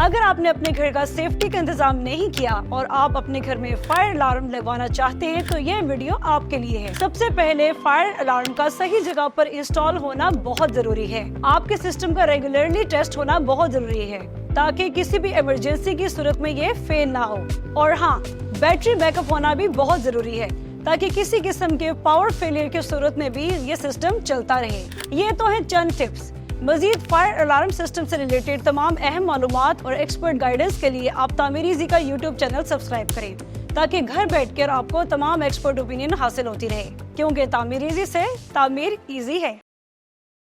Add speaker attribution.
Speaker 1: अगर आपने अपने घर का सेफ्टी का इंतजाम नहीं किया और आप अपने घर में फायर अलार्म लगवाना चाहते हैं तो ये वीडियो आपके लिए है। सबसे पहले फायर अलार्म का सही जगह पर इंस्टॉल होना बहुत जरूरी है। आपके सिस्टम का रेगुलरली टेस्ट होना बहुत जरूरी है ताकि किसी भी इमरजेंसी की सूरत में ये फेल ना हो। और हाँ, बैटरी बैकअप होना भी बहुत जरूरी है ताकि किसी किस्म के पावर फेलियर की सूरत में भी ये सिस्टम चलता रहे। ये तो है चंद टिप्स। मजीद फायर अलार्म सिस्टम से रिलेटेड तमाम अहम मालूमात और एक्सपर्ट गाइडेंस के लिए आप तामीर इजी का यूट्यूब चैनल सब्सक्राइब करें ताकि घर बैठकर आपको तमाम एक्सपर्ट ओपिनियन हासिल होती रहे, क्योंकि तामीर इजी से तामीर इजी है।